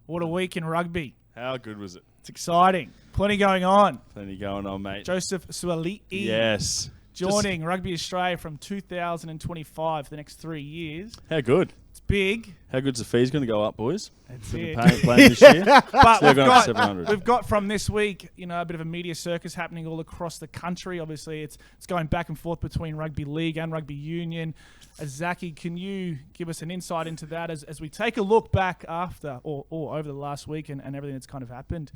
What a week in rugby. How good was it? It's exciting. Plenty going on. Plenty going on, mate. Joseph Sua'ali'i. Yes. Joining Rugby Australia from 2025 for the next 3 years. How good? It's big. How good's the fees going to go up, boys? That's For it. the playing this year? But So we've got we've got from this week, a bit of a media circus happening all across the country. Obviously, it's going back and forth between rugby league and rugby union. Zaki, can you give us an insight into that as we take a look back after or over the last week and everything that's kind of happened?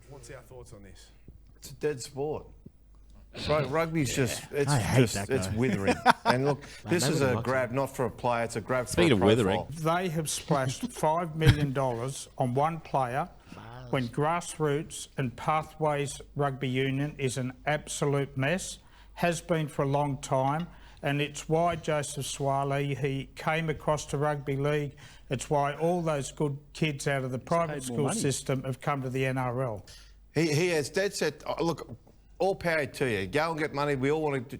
What's our thoughts on this? It's a dead sport. Rugby's it's withering. And look, this is a grab not for a player, it's a grab for a profile. Withering, they have splashed $5 million on one player when grassroots and pathways rugby union is an absolute mess, has been for a long time, and it's why Joseph Sua'ali'i, he came across to rugby league. It's why all those good kids out of the private school system have come to the NRL. He has dead set. Look, all power to you. Go and get money. We all want to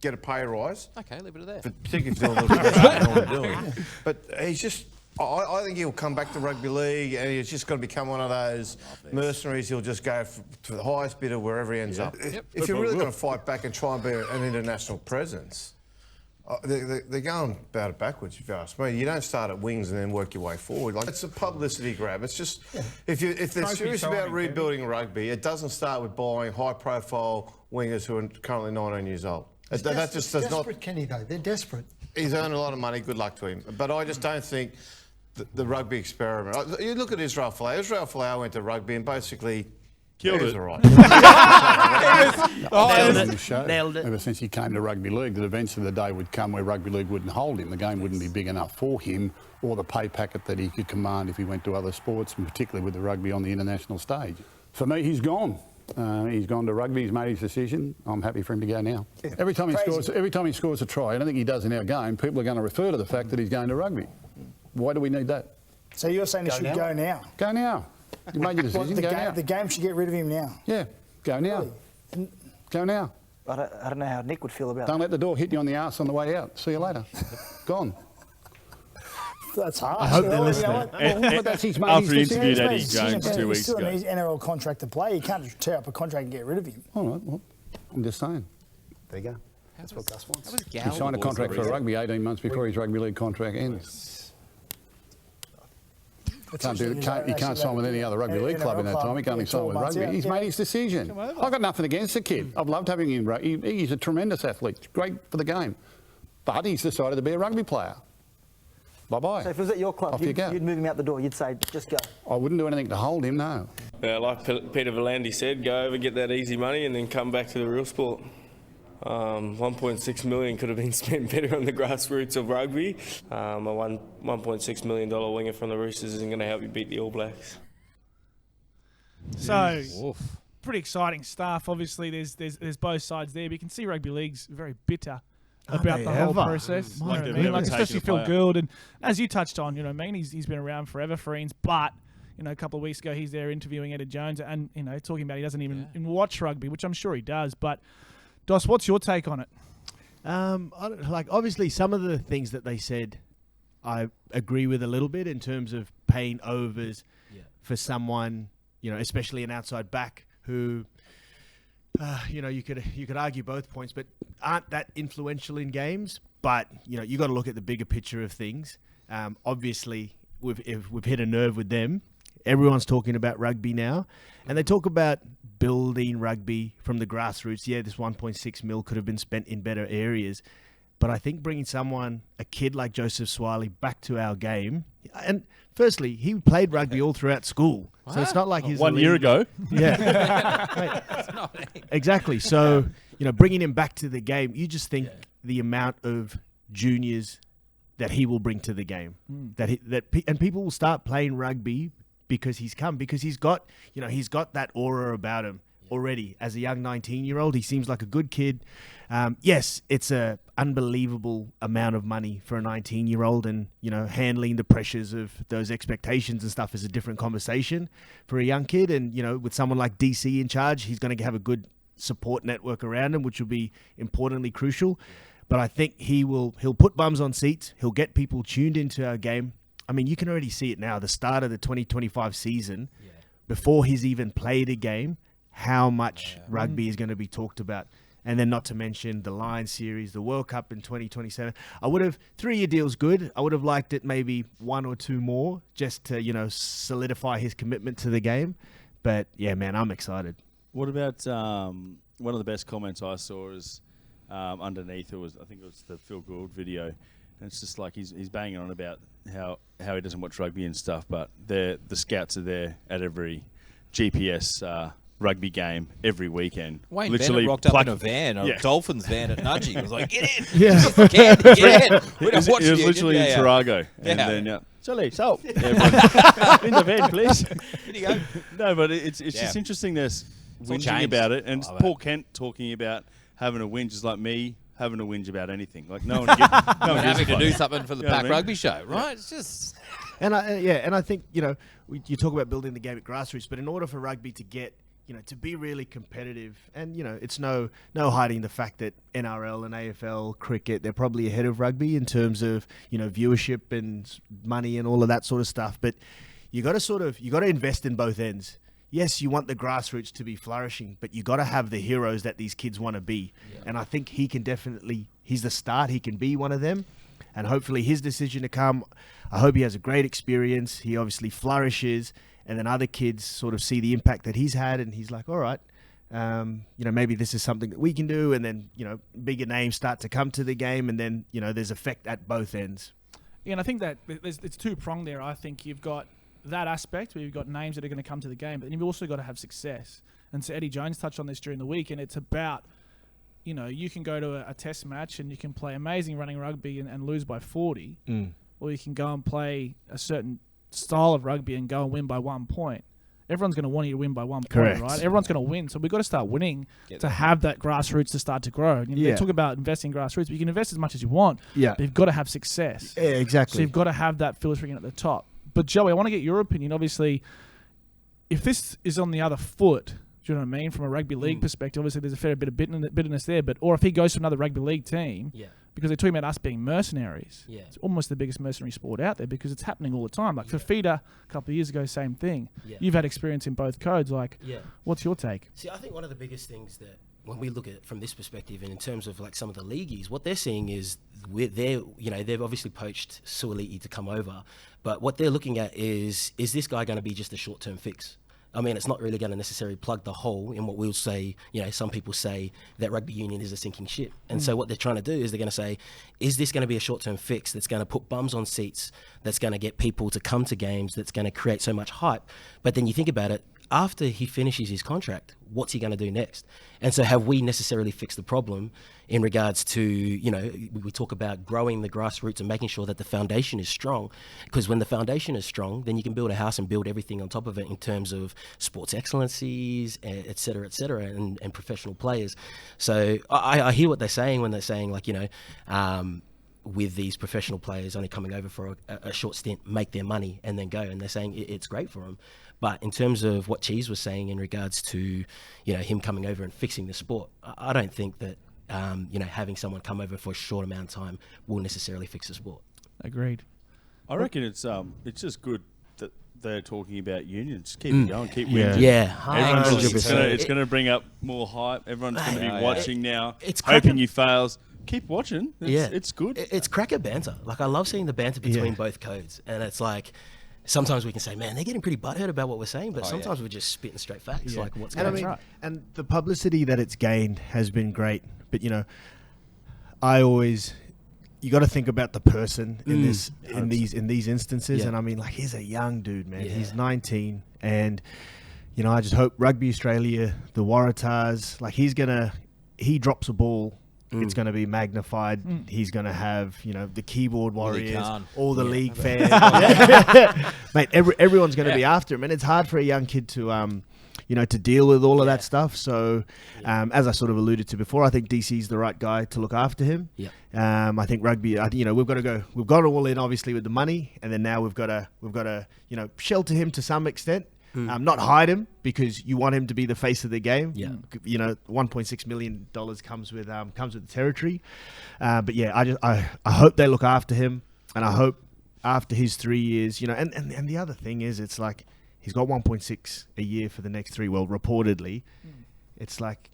get a pay rise. Okay, leave it at that. Particularly if you're doing a little bit better than what we're doing. But he's just. I think he'll come back to rugby league and he's just going to become one of those mercenaries. He'll just go for the highest bidder wherever he ends up. Yep. If you're really going to fight back and try and be an international presence, they're going about it backwards, if you ask me. You don't start at wings and then work your way forward. Like, it's a publicity grab. It's just, if they're serious about rebuilding rugby, it doesn't start with buying high-profile wingers who are currently 19 years old. That just does not. Desperate, Kenny, though. They're desperate. He's earned a lot of money. Good luck to him. But I just don't think the rugby experiment. You look at Israel Folau. Israel Folau went to rugby and basically killed it. All right. Nailed it. Ever since he came to rugby league, that eventually the day would come where rugby league wouldn't hold him. The game wouldn't be big enough for him or the pay packet that he could command if he went to other sports, and particularly with the rugby on the international stage. For me, he's gone. He's gone to rugby. He's made his decision. I'm happy for him to go now. Every time he scores a try, I don't think he does in our game, people are going to refer to the fact that he's going to rugby. Why do we need that? So you're saying he should go now? Go now. You made your decision. Go now. The game should get rid of him now. Yeah, go now. Really? Go now. I don't know how Nick would feel about Don't let the door hit you on the arse on the way out. See you later. Gone. That's harsh. I hope they're listening. But that's his made After he his decision. interviewed Eddie Jones 2 weeks He's still ago. an NRL contract to play. You can't just tear up a contract and get rid of him. All right, well, I'm just saying. There you go. That's what Gus wants. He signed a contract for rugby 18 months before his rugby league contract ends. He can't sign with any other rugby league club in that time. He can only sign with rugby. He's made his decision. I've got nothing against the kid. I've loved having him. He's a tremendous athlete. Great for the game. But he's decided to be a rugby player. Bye-bye. So if it was at your club, you'd move him out the door. You'd say, just go. I wouldn't do anything to hold him, no. Like Peter V'landys said, go over, get that easy money and then come back to the real sport. 1.6 million could have been spent better on the grassroots of rugby. A $1.6 million winger from the Roosters isn't going to help you beat the All Blacks. So, pretty exciting stuff. Obviously, there's both sides there, but you can see rugby league's very bitter about the whole process. Like You know they've what I mean? never Especially taken a Phil player. Gould, and as you touched on, he's been around forever for Eanes, but a couple of weeks ago he's there interviewing Eddie Jones and talking about he doesn't even watch rugby, which I'm sure he does. But Dos, what's your take on it? Obviously some of the things that they said I agree with a little bit in terms of paying overs for someone, especially an outside back who you could argue both points, but aren't that influential in games. But you got to look at the bigger picture of things. Obviously, we've hit a nerve with them. Everyone's talking about rugby now, and they talk about building rugby from the grassroots. Yeah, this 1.6 mil could have been spent in better areas, but I think bringing a kid like Joseph Sua'ali'i, back to our game. And firstly, he played rugby all throughout school, so it's not like he's 1 year ago. Yeah, exactly. So bringing him back to the game, you just think the amount of juniors that he will bring to the game, and people will start playing rugby because he's got that aura about him already. As a young 19-year-old, he seems like a good kid. Yes, it's a unbelievable amount of money for a 19-year-old, and handling the pressures of those expectations and stuff is a different conversation for a young kid. And with someone like DC in charge, he's going to have a good support network around him, which will be importantly crucial. But I think he'll put bums on seats. He'll get people tuned into our game. I mean, you can already see it now. The start of the 2025 season, before he's even played a game, how much rugby is going to be talked about. And then not to mention the Lions series, the World Cup in 2027. I would have, 3-year deal's good. I would have liked it maybe 1 or 2 more just to, you know, solidify his commitment to the game. But yeah, man, I'm excited. What about one of the best comments I saw is underneath it was, I think it was the Phil Gould video. And it's just like he's banging on about how he doesn't watch rugby and stuff, but the scouts are there at every GPS rugby game every weekend. Wayne Bennett rocked up in a van, a Dolphins van at Nudgee. He was like, get in! Yeah. Get in! We don't watch It was the literally in Tarago. And then, Sorry, so in the van, please. Here you go. No, but it's just interesting there's all whinging changed. about it. And Love Paul Kent talking about having a whinge is like me having a whinge about anything. Like no one gives Having to a do fuck. something for the You know what PAC I mean? Rugby show, right? It's just... And I think, you know, you talk about building the game at grassroots, but in order for rugby to get, you know, to be really competitive, and, you know, it's no hiding the fact that NRL and AFL cricket, they're probably ahead of rugby in terms of, you know, viewership and money and all of that sort of stuff. But you got to invest in both ends. Yes, you want the grassroots to be flourishing, but you got to have the heroes that these kids want to be. Yeah. And I think he can definitely, he's the start, he can be one of them. And hopefully his decision to come, I hope he has a great experience. He obviously flourishes, and then other kids sort of see the impact that he's had, and he's like, all right, you know, maybe this is something that we can do. And then, you know, bigger names start to come to the game, and then, you know, there's effect at both ends. Yeah, and I think that it's two-pronged there. I think you've got that aspect where you've got names that are going to come to the game, but then you've also got to have success. And so Eddie Jones touched on this during the week, and it's about, you know, you can go to a test match and you can play amazing running rugby and lose by 40, or you can go and play a certain style of rugby and go and win by 1 point. Everyone's going to want you to win by 1 Correct. point, right? Everyone's going to win. So we've got to start winning to have that grassroots to start to grow. You know, they talk about investing in grassroots, but you can invest as much as you want. Yeah. But you've got to have success. Yeah, exactly. So you've got to have that filtering at the top. But Joey, I want to get your opinion. Obviously, if this is on the other foot, do you know what I mean? From a rugby league perspective, obviously there's a fair bit of bitterness there. But or if he goes to another rugby league team, because they're talking about us being mercenaries. Yeah. It's almost the biggest mercenary sport out there because it's happening all the time. Like for Fafita, a couple of years ago, same thing. Yeah. You've had experience in both codes. Like, what's your take? See, I think one of the biggest things that when we look at it from this perspective, and in terms of like some of the leagueies, what they're seeing is they've obviously poached Sua'ali'i to come over, but what they're looking at is this guy going to be just a short-term fix? I mean, it's not really going to necessarily plug the hole in what we'll say, you know, some people say that rugby union is a sinking ship. And so what they're trying to do is they're going to say, is this going to be a short-term fix that's going to put bums on seats, that's going to get people to come to games, that's going to create so much hype? But then you think about it, after he finishes his contract, what's he going to do next? And so have we necessarily fixed the problem in regards to, you know, we talk about growing the grassroots and making sure that the foundation is strong, because when the foundation is strong, then you can build a house and build everything on top of it in terms of sports excellencies, et cetera, and professional players. So I hear what they're saying when they're saying, like, you know, with these professional players only coming over for a short stint, make their money and then go. And they're saying it's great for them. But in terms of what Cheese was saying in regards to, you know, him coming over and fixing the sport, I don't think that, you know, having someone come over for a short amount of time will necessarily fix the sport. Agreed. I reckon it's just good that they're talking about unions. Keep it going, keep winning. Yeah, it's going to bring up more hype. Everyone's going to be watching now, hoping he fails. Keep watching. It's good. It's cracker banter. Like, I love seeing the banter between both codes. And it's like, sometimes we can say, man, they're getting pretty butthurt about what we're saying, but sometimes we're just spitting straight facts, like what's going on. And the publicity that it's gained has been great. But, you know, you got to think about the person in these instances. And I mean, like, he's a young dude, man. He's 19, and, you know, I just hope Rugby Australia, the Waratahs, like, he drops a ball, it's going to be magnified. He's going to have, you know, the keyboard warriors, all the league fans. Mate, everyone's going to be after him. And it's hard for a young kid to, you know, to deal with all of that stuff. So, as I sort of alluded to before, I think DC's the right guy to look after him. I think rugby, you know, we've got all in, obviously, with the money. And then now we've got to, you know, shelter him to some extent. Not hide him, because you want him to be the face of the game. You know, $1.6 million comes with the territory. But yeah, I hope they look after him, and I hope after his 3 years, and the other thing is, it's like he's got 1.6 a year for the next 3. Well, reportedly, it's like,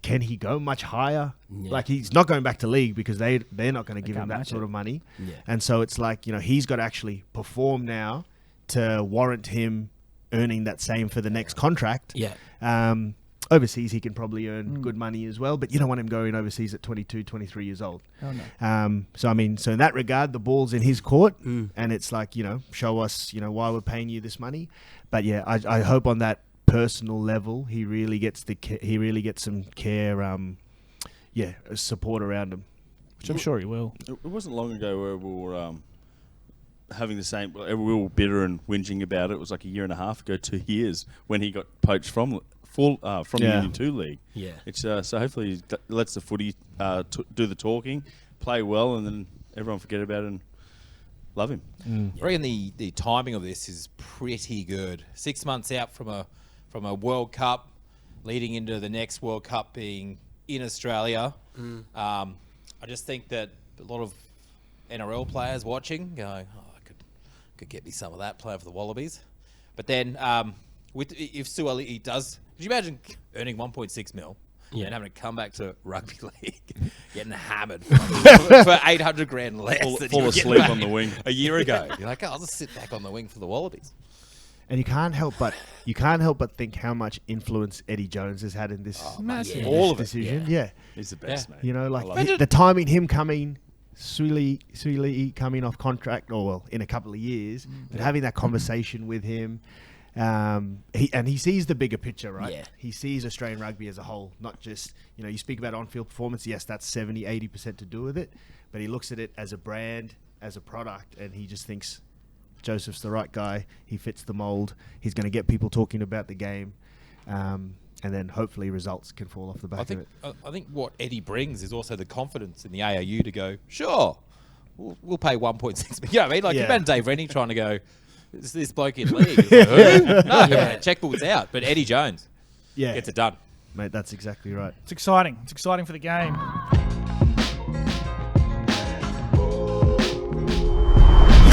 can he go much higher? Yeah. Like, he's not going back to league because they're not going to give him that sort of money. Yeah. And so it's like, he's got to actually perform now to warrant him earning that same for the next contract. Yeah. Overseas, he can probably earn good money as well, but you don't want him going overseas at 22, 23 years old. Oh, no. So in that regard, the ball's in his court, and it's like, show us, why we're paying you this money. But yeah, I hope on that personal level, he really gets some care, support around him. Which I'm sure he will. It wasn't long ago where we were having the same. We were bitter and whinging about it. It was like a year and a half ago, 2 years, when he got poached from the Union 2 league. Yeah. It's so hopefully he lets the footy do the talking, play well, and then everyone forget about it and love him. I reckon the timing of this is pretty good. 6 months out from a World Cup, leading into the next World Cup being in Australia. I just think that a lot of NRL players watching going, I could get me some of that playing for the Wallabies. But then if Sua'ali'i does, could you imagine earning 1.6 mil and having to come back to rugby league, getting hammered for 800 grand less than fall asleep on the wing a year ago? You're like, I'll just sit back on the wing for the Wallabies. And you can't help but think how much influence Eddie Jones has had in this, all of it. decision. Yeah. He's the best, mate. The timing, him coming, Sua'ali'i coming off contract, in a couple of years, but having that conversation with him. He sees the bigger picture, right? Yeah. He sees Australian rugby as a whole, not just, you speak about on-field performance. Yes, that's 70-80% to do with it, but he looks at it as a brand, as a product, and he just thinks Joseph's the right guy. He fits the mold. He's going to get people talking about the game, and then hopefully results can fall off the back of it. I think what Eddie brings is also the confidence in the AAU to go, sure, we'll pay 1.6 million. You know what I mean? Like, you imagine Dave Rennie trying to go, is this bloke in league? Like, who? No, checkbook's out. But Eddie Jones gets it done. Mate, that's exactly right. It's exciting. It's exciting for the game.